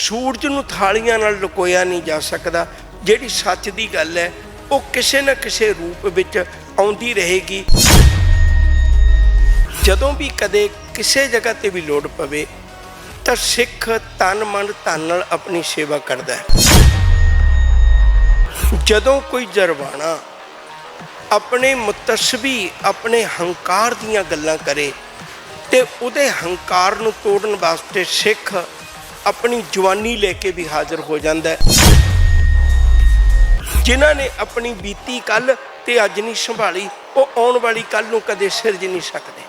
सूरज नूं थालियां नाल लुकोया नहीं जा सकदा। जिहड़ी सच दी गल है वो किसी न किसी रूप विच आउंदी रहेगी। जदों भी कदे किसी जगह ते भी लोड़ पवे तां सिख तन मन धन नाल अपनी सेवा करदा है। जदों कोई जरवाना अपने मुतसबी अपने हंकार दीयां गल्लां करे ते उहदे हंकार नूं तोड़न वास्ते सिख अपनी जवानी लेके भी हाजिर हो जाता है। जिन्हां ने अपनी बीती कल ते अज नहीं संभाली वो आउण वाली कल नूं कदे सिरज नहीं सकते।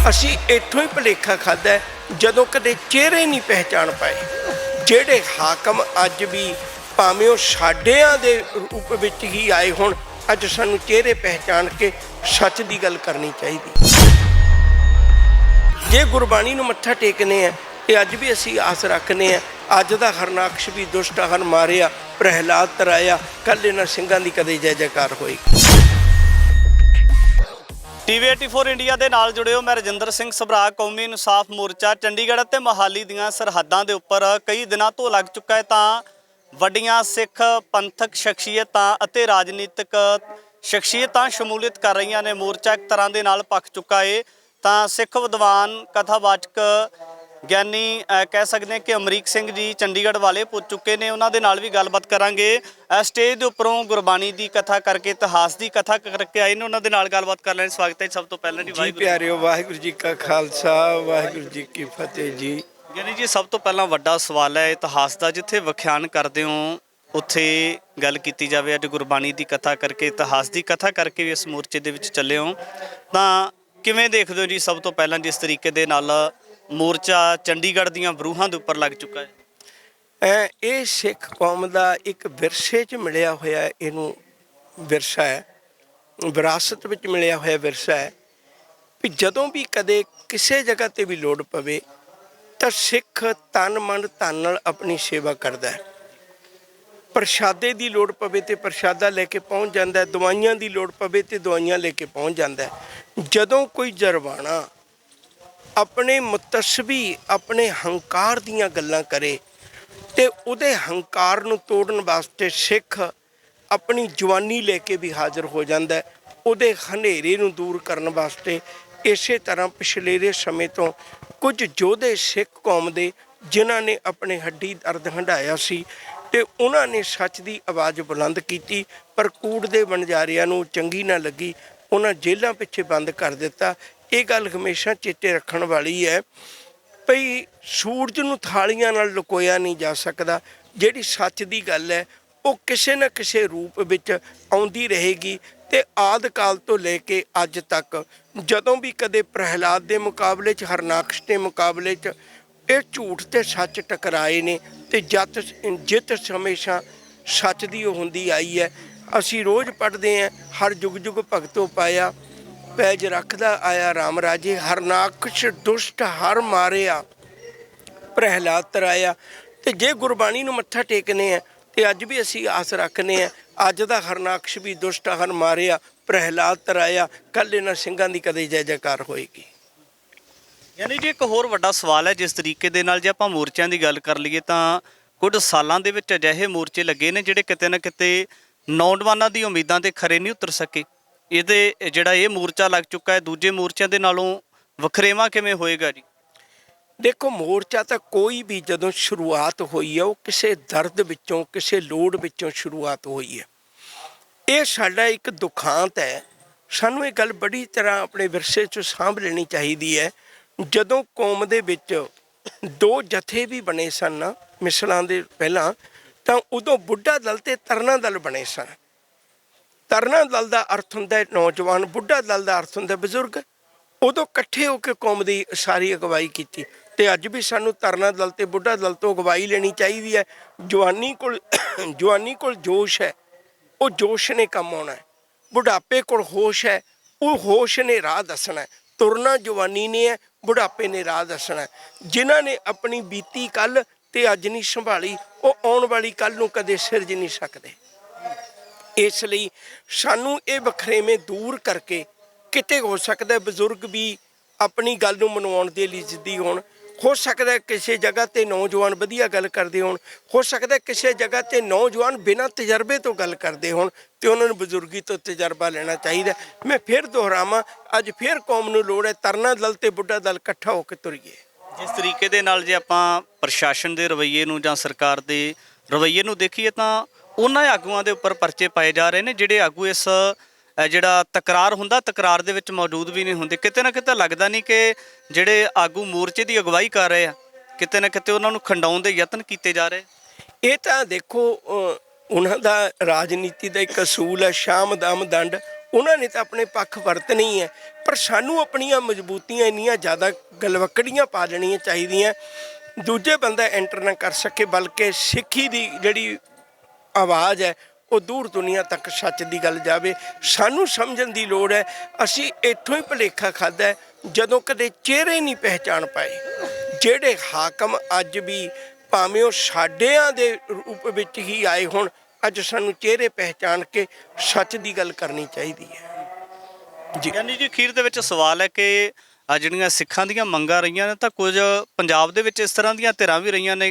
असीं इत्थों ही भुलेखा खादा है जदों कदे चेहरे नहीं पहचान पाए। जिहड़े हाकम अज भी भावें साडिਆਂ दे रूप विच ही आए होण, अज सानूं चेहरे पहचान के सच की गल करनी चाहिए। जे गुरबाणी नूं मत्था टेकने हैं ते अज भी असीं आस रखने हैं अज दा हरनाकश भी दुष्ट हर मारिया प्रहलाद तराया, कल इन्हां ਸਿੰਘਾਂ ਦੀ कदे जय जयकार होएगी। TV 84 इंडिया ਦੇ ਨਾਲ जुड़े हो। मैं रजिंदर सिंह सभरा। कौमी इंसाफ मोर्चा चंडीगढ़ ਅਤੇ मोहाली ਦੀਆਂ ਸਰਹੱਦਾਂ ਦੇ ਉੱਪਰ ਕਈ ਦਿਨਾਂ ਤੋਂ ਲੱਗ ਚੁੱਕਾ ਹੈ ਤਾਂ ਵੱਡੀਆਂ ਸਿੱਖ ਪੰਥਕ ਸ਼ਖਸੀਅਤਾਂ ਅਤੇ ਰਾਜਨੀਤਿਕ ਸ਼ਖਸੀਅਤਾਂ ਸ਼ਮੂਲੀਅਤ ਕਰ ਰਹੀਆਂ ਨੇ। ਮੋਰਚਾ ਇੱਕ ਤਰ੍ਹਾਂ ਦੇ ਨਾਲ ਪੱਕ ਚੁੱਕਾ ਹੈ ਤਾਂ ਸਿੱਖ ਵਿਦਵਾਨ ਕਥਾਵਾਚਕ ਗਿਆਨੀ ਕਹਿ ਸਕਦੇ ਹਾਂ ਕਿ ਅਮਰੀਕ ਸਿੰਘ ਜੀ ਚੰਡੀਗੜ੍ਹ ਵਾਲੇ ਪੁੱਜ ਚੁੱਕੇ ਨੇ। ਉਹਨਾਂ ਦੇ ਨਾਲ ਵੀ ਗੱਲਬਾਤ ਕਰਾਂਗੇ। ਸਟੇਜ ਦੇ ਉੱਪਰੋਂ ਗੁਰਬਾਣੀ ਦੀ ਕਥਾ ਕਰਕੇ ਇਤਿਹਾਸ ਦੀ ਕਥਾ ਕਰਕੇ ਆਏ ਨੇ, ਉਹਨਾਂ ਦੇ ਨਾਲ ਗੱਲਬਾਤ ਕਰ ਲੈਣ। ਸਵਾਗਤ ਹੈ ਸਭ ਤੋਂ ਪਹਿਲਾਂ ਜੀ। ਵਾਹਿਗੁਰੂ ਪਿਆਰਿਓ, ਵਾਹਿਗੁਰੂ ਜੀ ਕਾ ਖਾਲਸਾ ਵਾਹਿਗੁਰੂ ਜੀ ਕੀ ਫਤਿਹ ਜੀ। ਗਿਆਨੀ ਜੀ, ਸਭ ਤੋਂ ਪਹਿਲਾਂ ਵੱਡਾ ਸਵਾਲ ਹੈ ਇਤਿਹਾਸ ਦਾ। ਜਿੱਥੇ ਵਿਖਿਆਨ ਕਰਦੇ ਹੋ ਉੱਥੇ ਗੱਲ ਕੀਤੀ ਜਾਵੇ। ਅੱਜ ਗੁਰਬਾਣੀ ਦੀ ਕਥਾ ਕਰਕੇ ਇਤਿਹਾਸ ਦੀ ਕਥਾ ਕਰਕੇ ਵੀ ਇਸ ਮੋਰਚੇ ਦੇ ਵਿੱਚ ਚੱਲੇ ਹੋ ਤਾਂ ਕਿਵੇਂ ਦੇਖਦੇ ਹੋ ਜੀ? ਸਭ ਤੋਂ ਪਹਿਲਾਂ ਜਿਸ ਤਰੀਕੇ ਦੇ ਨਾਲ ਮੋਰਚਾ ਚੰਡੀਗੜ੍ਹ ਦੀਆਂ ਬਰੂਹਾਂ ਦੇ ਉੱਪਰ ਲੱਗ ਚੁੱਕਾ ਹੈ, ਇਹ ਸਿੱਖ ਕੌਮ ਦਾ ਇੱਕ ਵਿਰਸੇ 'ਚ ਮਿਲਿਆ ਹੋਇਆ ਇਹਨੂੰ ਵਿਰਸਾ ਹੈ, ਵਿਰਾਸਤ ਵਿੱਚ ਮਿਲਿਆ ਹੋਇਆ ਵਿਰਸਾ ਹੈ ਵੀ ਜਦੋਂ ਵੀ ਕਦੇ ਕਿਸੇ ਜਗ੍ਹਾ 'ਤੇ ਵੀ ਲੋੜ ਪਵੇ ਤਾਂ ਸਿੱਖ ਤਨ ਮਨ ਧਨ ਨਾਲ ਆਪਣੀ ਸੇਵਾ ਕਰਦਾ ਹੈ। ਪ੍ਰਸ਼ਾਦੇ ਦੀ ਲੋੜ ਪਵੇ ਤੇ ਪ੍ਰਸ਼ਾਦਾ ਲੈ ਕੇ ਪਹੁੰਚ ਜਾਂਦਾ ਹੈ, ਦਵਾਈਆਂ ਦੀ ਲੋੜ ਪਵੇ ਤੇ ਦਵਾਈਆਂ ਲੈ ਕੇ ਪਹੁੰਚ ਜਾਂਦਾ ਹੈ। ਜਦੋਂ ਕੋਈ ਜਰਵਾਣਾ ਆਪਣੇ ਮੁਤਸਬੀ ਆਪਣੇ ਹੰਕਾਰ ਦੀਆਂ ਗੱਲਾਂ ਕਰੇ ਤੇ ਉਹਦੇ ਹੰਕਾਰ ਨੂੰ ਤੋੜਨ ਵਾਸਤੇ ਸਿੱਖ ਆਪਣੀ ਜਵਾਨੀ ਲੈ ਕੇ ਵੀ ਹਾਜ਼ਰ ਹੋ ਜਾਂਦਾ ਹੈ। ਉਹਦੇ ਹਨੇਰੇ ਨੂੰ ਦੂਰ ਕਰਨ ਵਾਸਤੇ ਇਸੇ ਤਰ੍ਹਾਂ ਪਿਛਲੇਰੇ ਸਮੇਂ ਤੋਂ ਕੁਝ ਯੋਧੇ ਸਿੱਖ ਕੌਮ ਦੇ ਜਿਨ੍ਹਾਂ ਨੇ ਆਪਣੇ ਹੱਡੀ ਦਰਦ ਹੰਢਾਇਆ ਸੀ ਤੇ ਉਹਨਾਂ ਨੇ ਸੱਚ ਦੀ ਆਵਾਜ਼ ਬੁਲੰਦ ਕੀਤੀ, ਪਰ ਕੂੜ ਦੇ ਵਣਜਾਰਿਆਂ ਨੂੰ ਚੰਗੀ ਨਾ ਲੱਗੀ, ਉਹਨਾਂ ਜੇਲ੍ਹਾਂ ਪਿੱਛੇ ਬੰਦ ਕਰ ਦਿੱਤਾ। ਇਹ ਗੱਲ ਹਮੇਸ਼ਾ ਚੇਤੇ ਰੱਖਣ ਵਾਲੀ ਹੈ ਭਈ ਸੂਰਜ ਨੂੰ ਥਾਲੀਆਂ ਨਾਲ ਲੁਕੋਇਆ ਨਹੀਂ ਜਾ ਸਕਦਾ। ਜਿਹੜੀ ਸੱਚ ਦੀ ਗੱਲ ਹੈ ਉਹ ਕਿਸੇ ਨਾ ਕਿਸੇ ਰੂਪ ਵਿੱਚ ਆਉਂਦੀ ਰਹੇਗੀ ਤੇ ਆਦ ਕਾਲ ਤੋਂ ਲੈ ਕੇ ਅੱਜ ਤੱਕ ਜਦੋਂ ਵੀ ਕਦੇ ਪ੍ਰਹਿਲਾਦ ਦੇ ਮੁਕਾਬਲੇ 'ਚ ਹਰਨਾਕਸ਼ ਦੇ ਮੁਕਾਬਲੇ 'ਚ ਇਹ ਝੂਠ ਤੇ ਸੱਚ ਟਕਰਾਏ ਨੇ ਤੇ ਜਿੱਤ ਹਮੇਸ਼ਾ ਸੱਚ ਦੀ ਉਹ ਹੁੰਦੀ ਆਈ ਹੈ। ਅਸੀਂ ਰੋਜ਼ ਪੜ੍ਹਦੇ ਹਾਂ ਹਰ ਜੁਗ ਜੁਗ ਭਗਤੋ ਪਾਇਆ ਪੈਜ ਰੱਖਦਾ ਆਇਆ ਰਾਮ ਰਾਜੇ, ਹਰਨਾਕਸ਼ ਦੁਸ਼ਟ ਹਰ ਮਾਰਿਆ ਪ੍ਰਹਿਲਾਦ ਤਰਾਇਆ। ਤੇ ਜੇ ਗੁਰਬਾਣੀ ਨੂੰ ਮੱਥਾ ਟੇਕਨੇ ਆ ਤੇ ਅੱਜ ਵੀ ਅਸੀਂ ਆਸ ਰੱਖਨੇ ਆ ਅੱਜ ਦਾ ਹਰਨਾਕਸ਼ ਵੀ ਦੁਸ਼ਟ ਹਰ ਮਾਰਿਆ ਪ੍ਰਹਿਲਾਦ ਤਰਾਇਆ, ਕੱਲ ਇਹਨਾਂ ਸਿੰਘਾਂ ਦੀ ਕਦੇ ਜੈ ਜੈਕਾਰ ਹੋਏਗੀ। ਯਾਨੀ ਜੀ ਇੱਕ ਹੋਰ ਵੱਡਾ ਸਵਾਲ ਹੈ ਜਿਸ ਤਰੀਕੇ ਦੇ ਨਾਲ ਜੇ ਆਪਾਂ ਮੋਰਚਿਆਂ ਦੀ ਗੱਲ ਕਰ ਲਈਏ ਤਾਂ ਕੁਝ ਸਾਲਾਂ ਦੇ ਵਿੱਚ ਅਜਿਹੇ ਮੋਰਚੇ ਲੱਗੇ ਨੇ ਜਿਹੜੇ ਕਿਤੇ ਨਾ ਕਿਤੇ ਨੌਜਵਾਨਾਂ ਦੀ ਉਮੀਦਾਂ ਤੇ ਖਰੇ ਨਹੀਂ ਉਤਰ ਸਕੇ। ਇਹਦੇ ਜਿਹੜਾ ਇਹ ਮੋਰਚਾ ਲੱਗ ਚੁੱਕਾ ਹੈ ਦੂਜੇ ਮੋਰਚਿਆਂ ਦੇ ਨਾਲੋਂ ਵੱਖਰੇਵਾਂ ਕਿਵੇਂ ਹੋਏਗਾ ਜੀ? ਦੇਖੋ, ਮੋਰਚਾ ਤਾਂ ਕੋਈ ਵੀ ਜਦੋਂ ਸ਼ੁਰੂਆਤ ਹੋਈ ਹੈ ਉਹ ਕਿਸੇ ਦਰਦ ਵਿੱਚੋਂ ਕਿਸੇ ਲੋੜ ਵਿੱਚੋਂ ਸ਼ੁਰੂਆਤ ਹੋਈ ਹੈ। ਇਹ ਸਾਡਾ ਇੱਕ ਦੁਖਾਂਤ ਹੈ। ਸਾਨੂੰ ਇਹ ਗੱਲ ਬੜੀ ਤਰ੍ਹਾਂ ਆਪਣੇ ਵਿਰਸੇ 'ਚੋਂ ਸਾਂਭ ਲੈਣੀ ਚਾਹੀਦੀ ਹੈ। ਜਦੋਂ ਕੌਮ ਦੇ ਵਿੱਚ ਦੋ ਜਥੇ ਵੀ ਬਣੇ ਸਨ ਮਿਸਲਾਂ ਦੇ ਪਹਿਲਾਂ, ਤਾਂ ਉਦੋਂ ਬੁੱਢਾ ਦਲ ਤੇ ਤਰਨਾ ਦਲ ਬਣੇ ਸਨ। ਤਰਨਾ ਦਲ ਦਾ ਅਰਥ ਹੁੰਦਾ ਨੌਜਵਾਨ, ਬੁੱਢਾ ਦਲ ਦਾ ਅਰਥ ਹੁੰਦਾ ਬਜ਼ੁਰਗ। ਉਦੋਂ ਇਕੱਠੇ ਹੋ ਕੇ ਕੌਮ ਦੀ ਸਾਰੀ ਅਗਵਾਈ ਕੀਤੀ ਤੇ ਅੱਜ ਵੀ ਸਾਨੂੰ ਤਰਨਾ ਦਲ ਤੇ ਬੁੱਢਾ ਦਲ ਤੋਂ ਅਗਵਾਈ ਲੈਣੀ ਚਾਹੀਦੀ ਹੈ। ਜਵਾਨੀ ਕੋਲ ਜੋਸ਼ ਹੈ, ਉਹ ਜੋਸ਼ ਨੇ ਕੰਮ ਆਉਣਾ ਹੈ। ਬੁਢਾਪੇ ਕੋਲ ਹੋਸ਼ ਹੈ, ਉਹ ਹੋਸ਼ ਨੇ ਰਾਹ ਦੱਸਣਾ ਹੈ। ਤੁਰਨਾ ਜਵਾਨੀ ਨੇ ਹੈ, ਬੁਢਾਪੇ ਨੇ ਰਾਹ ਦੱਸਣਾ ਹੈ। ਜਿਨ੍ਹਾਂ ਨੇ ਆਪਣੀ ਬੀਤੀ ਕੱਲ ਤੇ ਅੱਜ ਨਹੀਂ ਸੰਭਾਲੀ ਉਹ ਆਉਣ ਵਾਲੀ ਕੱਲ ਨੂੰ ਕਦੇ ਸਿਰਜ ਨਹੀਂ ਸਕਦੇ। ਇਸ ਲਈ ਸਾਨੂੰ ਇਹ ਵਖਰੇਵੇਂ ਦੂਰ ਕਰਕੇ ਕਿਤੇ ਹੋ ਸਕਦਾ ਬਜ਼ੁਰਗ ਵੀ ਆਪਣੀ ਗੱਲ ਨੂੰ ਮਨਵਾਉਣ ਦੇ ਲਈ ਜਿੱਦੀ ਹੋਣ, ਹੋ ਸਕਦਾ ਹੈ ਕਿਸੇ ਜਗ੍ਹਾ ਤੇ ਨੌਜਵਾਨ ਵਧੀਆ ਗੱਲ ਕਰਦੇ ਹੋਣ, ਹੋ ਸਕਦਾ ਹੈ ਕਿਸੇ ਜਗ੍ਹਾ ਤੇ ਨੌਜਵਾਨ ਬਿਨਾਂ ਤਜਰਬੇ ਤੋਂ ਗੱਲ ਕਰਦੇ ਹੋਣ ਤੇ ਉਹਨਾਂ ਨੂੰ ਬਜ਼ੁਰਗੀ ਤੋਂ ਤਜਰਬਾ ਲੈਣਾ ਚਾਹੀਦਾ। ਮੈਂ ਫਿਰ ਦੁਹਰਾਵਾਂ, ਅੱਜ ਫਿਰ ਕੌਮ ਨੂੰ ਲੋੜ ਹੈ ਤਰਨਾ ਦਲ ਤੇ ਬੁੱਢਾ ਦਲ ਇਕੱਠਾ ਹੋ ਕੇ ਤੁਰੀਏ। ਜਿਸ ਤਰੀਕੇ ਦੇ ਨਾਲ ਜੇ ਆਪਾਂ ਪ੍ਰਸ਼ਾਸਨ ਦੇ ਰਵੱਈਏ ਨੂੰ ਜਾਂ ਸਰਕਾਰ ਦੇ ਰਵੱਈਏ ਨੂੰ ਦੇਖੀਏ ਤਾਂ ਉਹਨਾਂ ਆਗੂਆਂ ਦੇ ਉੱਪਰ ਪਰਚੇ ਪਾਏ ਜਾ ਰਹੇ ਨੇ ਜਿਹੜੇ ਆਗੂ ਇਸ ਜਿਹੜਾ ਤਕਰਾਰ ਹੁੰਦਾ ਤਕਰਾਰ ਦੇ ਵਿੱਚ ਮੌਜੂਦ ਵੀ ਨਹੀਂ ਹੁੰਦੇ। ਕਿਤੇ ਨਾ ਕਿਤੇ ਲੱਗਦਾ ਨਹੀਂ ਕਿ ਜਿਹੜੇ ਆਗੂ ਮੋਰਚੇ ਦੀ ਅਗਵਾਈ ਕਰ ਰਹੇ ਆ ਕਿਤੇ ਨਾ ਕਿਤੇ ਉਹਨਾਂ ਨੂੰ ਖੰਡਾਉਣ ਦੇ ਯਤਨ ਕੀਤੇ ਜਾ ਰਹੇ। ਇਹ ਤਾਂ ਦੇਖੋ ਉਹਨਾਂ ਦਾ ਰਾਜਨੀਤੀ ਦਾ ਇੱਕ ਅਸੂਲ ਹੈ, ਸ਼ਾਮ ਦਮ ਦੰਡ। ਉਹਨਾਂ ਨੇ ਤਾਂ ਆਪਣੇ ਪੱਖ ਵਰਤਣੇ ਹੀ ਹੈ, ਪਰ ਸਾਨੂੰ ਆਪਣੀਆਂ ਮਜ਼ਬੂਤੀਆਂ ਇੰਨੀਆਂ ਜ਼ਿਆਦਾ ਗਲਵੱਕੜੀਆਂ ਪਾ ਲੈਣੀਆਂ ਚਾਹੀਦੀਆਂ ਦੂਜੇ ਬੰਦਾ ਐਂਟਰ ਨਾ ਕਰ ਸਕੇ, ਬਲਕਿ ਸਿੱਖੀ ਦੀ ਜਿਹੜੀ ਆਵਾਜ਼ ਹੈ ਉਹ ਦੂਰ ਦੁਨੀਆ ਤੱਕ ਸੱਚ ਦੀ ਗੱਲ ਜਾਵੇ। ਸਾਨੂੰ ਸਮਝਣ ਦੀ ਲੋੜ ਹੈ। ਅਸੀਂ ਇੱਥੋਂ ਹੀ ਭੁਲੇਖਾ ਖਾਧਾ ਜਦੋਂ ਕਦੇ ਚਿਹਰੇ ਨਹੀਂ ਪਹਿਚਾਣ ਪਾਏ। ਜਿਹੜੇ ਹਾਕਮ ਅੱਜ ਵੀ ਭਾਵੇਂ ਉਹ ਸਾਡਿਆਂ ਦੇ ਰੂਪ ਵਿੱਚ ਹੀ ਆਏ ਹੋਣ, ਅੱਜ ਸਾਨੂੰ ਚਿਹਰੇ ਪਹਿਚਾਣ ਕੇ ਸੱਚ ਦੀ ਗੱਲ ਕਰਨੀ ਚਾਹੀਦੀ ਹੈ। ਜੀ ਗਿਆਨੀ ਜੀ, ਅਖੀਰ ਦੇ ਵਿੱਚ ਸਵਾਲ ਹੈ ਕਿ ਜਿਹੜੀਆਂ ਸਿੱਖਾਂ ਦੀਆਂ ਮੰਗਾਂ ਰਹੀਆਂ ਨੇ ਤਾਂ ਕੁਝ ਪੰਜਾਬ ਦੇ ਵਿੱਚ ਇਸ ਤਰ੍ਹਾਂ ਦੀਆਂ ਧਿਰਾਂ ਵੀ ਰਹੀਆਂ ਨੇ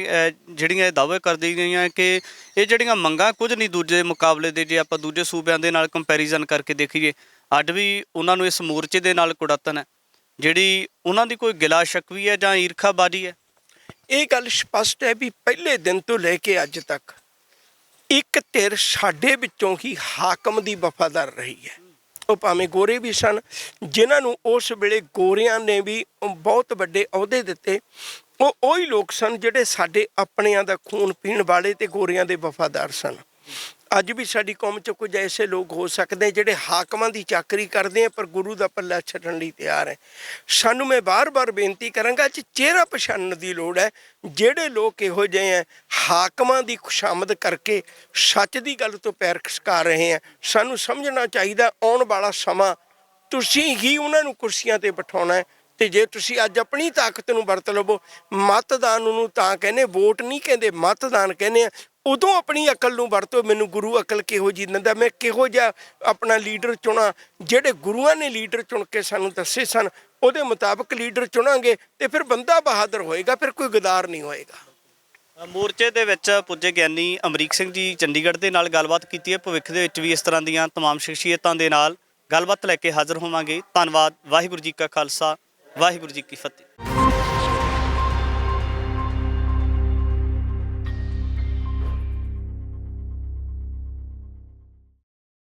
ਜਿਹੜੀਆਂ ਇਹ ਦਾਅਵੇ ਕਰਦੀ ਗਈਆਂ ਕਿ ਇਹ ਜਿਹੜੀਆਂ ਮੰਗਾਂ ਕੁਝ ਨਹੀਂ ਦੂਜੇ ਮੁਕਾਬਲੇ ਦੇ, ਜੇ ਆਪਾਂ ਦੂਜੇ ਸੂਬਿਆਂ ਦੇ ਨਾਲ ਕੰਪੈਰੀਜ਼ਨ ਕਰਕੇ ਦੇਖੀਏ ਅੱਜ ਵੀ ਉਹਨਾਂ ਨੂੰ ਇਸ ਮੋਰਚੇ ਦੇ ਨਾਲ ਕੁੜੱਤਣ ਹੈ, ਜਿਹੜੀ ਉਹਨਾਂ ਦੀ ਕੋਈ ਗਿਲਾ ਸ਼ਿਕਵੀ ਹੈ ਜਾਂ ਈਰਖਾਬਾਜ਼ੀ ਹੈ। ਇਹ ਗੱਲ ਸਪਸ਼ਟ ਹੈ ਵੀ ਪਹਿਲੇ ਦਿਨ ਤੋਂ ਲੈ ਕੇ ਅੱਜ ਤੱਕ ਇੱਕ ਧਿਰ ਸਾਡੇ ਵਿੱਚੋਂ ਹੀ ਹਾਕਮ ਦੀ ਵਫਾਦਾਰ ਰਹੀ ਹੈ। ਉਹ ਭਾਵੇਂ ਗੋਰੇ ਵੀ ਸਨ, ਜਿਨ੍ਹਾਂ ਨੂੰ ਉਸ ਵੇਲੇ ਗੋਰਿਆਂ ਨੇ ਵੀ ਬਹੁਤ ਵੱਡੇ ਅਹੁਦੇ ਦਿੱਤੇ, ਉਹ ਉਹੀ ਲੋਕ ਸਨ ਜਿਹੜੇ ਸਾਡੇ ਆਪਣਿਆਂ ਦਾ ਖੂਨ ਪੀਣ ਵਾਲੇ ਤੇ ਗੋਰਿਆਂ ਦੇ ਵਫਾਦਾਰ ਸਨ। ਅੱਜ ਵੀ ਸਾਡੀ ਕੌਮ 'ਚ ਕੁਝ ਐਸੇ ਲੋਕ ਹੋ ਸਕਦੇ ਜਿਹੜੇ ਹਾਕਮਾਂ ਦੀ ਚਾਕਰੀ ਕਰਦੇ ਆ ਪਰ ਗੁਰੂ ਦਾ ਪੱਲਾ ਛੱਡਣ ਲਈ ਤਿਆਰ ਹੈ। ਸਾਨੂੰ ਮੈਂ ਵਾਰ-ਵਾਰ ਬੇਨਤੀ ਕਰਾਂਗਾ ਅੱਜ ਚਿਹਰਾ ਪਛਾਣਨ ਦੀ ਲੋੜ ਹੈ। ਜਿਹੜੇ ਲੋਕ ਇਹੋ ਜਿਹੇ ਹੈ ਹਾਕਮਾਂ ਦੀ ਖੁਸ਼ਾਮਦ ਕਰਕੇ ਸੱਚ ਦੀ ਗੱਲ ਤੋਂ ਪੈਰ ਖਿਸਕਾ ਰਹੇ ਆ, ਸਾਨੂੰ ਸਮਝਣਾ ਚਾਹੀਦਾ ਆਉਣ ਵਾਲਾ ਸਮਾਂ ਤੁਸੀਂ ਹੀ ਉਹਨਾਂ ਨੂੰ ਕੁਰਸੀਆਂ 'ਤੇ ਬਿਠਾਉਣਾ ਹੈ। ਤੇ ਜੇ ਤੁਸੀਂ ਅੱਜ ਆਪਣੀ ਤਾਕਤ ਨੂੰ ਵਰਤ ਲਵੋ, ਮਤਦਾਨ ਨੂੰ ਤਾਂ ਕਹਿੰਦੇ ਵੋਟ ਨਹੀਂ ਕਹਿੰਦੇ, ਮਤਦਾਨ ਕਹਿੰਦੇ ਆ, ਉਦੋਂ ਆਪਣੀ ਅਕਲ ਨੂੰ ਵਰਤੋ। ਮੈਨੂੰ ਗੁਰੂ ਅਕਲ ਕਿਹੋ ਜਿਹੀ ਦਿੰਦਾ, ਮੈਂ ਕਿਹੋ ਜਿਹਾ ਆਪਣਾ ਲੀਡਰ ਚੁਣਾ। ਜਿਹੜੇ ਗੁਰੂਆਂ ਨੇ ਲੀਡਰ ਚੁਣ ਕੇ ਸਾਨੂੰ ਦੱਸੇ ਸਨ ਉਹਦੇ ਮੁਤਾਬਕ ਲੀਡਰ ਚੁਣਾਂਗੇ ਤੇ ਫਿਰ ਬੰਦਾ ਬਹਾਦਰ ਹੋਏਗਾ, ਫਿਰ ਕੋਈ ਗਦਾਰ ਨਹੀਂ ਹੋਏਗਾ। ਮੋਰਚੇ ਦੇ ਵਿੱਚ ਪੁੱਜੇ ਗਿਆਨੀ ਅਮਰੀਕ ਸਿੰਘ ਜੀ ਚੰਡੀਗੜ੍ਹ ਦੇ ਨਾਲ ਗੱਲਬਾਤ ਕੀਤੀ ਹੈ। ਭਵਿੱਖ ਦੇ ਵਿੱਚ ਵੀ ਇਸ ਤਰ੍ਹਾਂ ਦੀਆਂ ਤਮਾਮ ਸ਼ਖਸੀਅਤਾਂ ਦੇ ਨਾਲ ਗੱਲਬਾਤ ਲੈ ਕੇ ਹਾਜ਼ਰ ਹੋਵਾਂਗੇ। ਧੰਨਵਾਦ। ਵਾਹਿਗੁਰੂ ਜੀ ਕਾ ਖਾਲਸਾ, ਵਾਹਿਗੁਰੂ ਜੀ ਕੀ ਫਤਿਹ।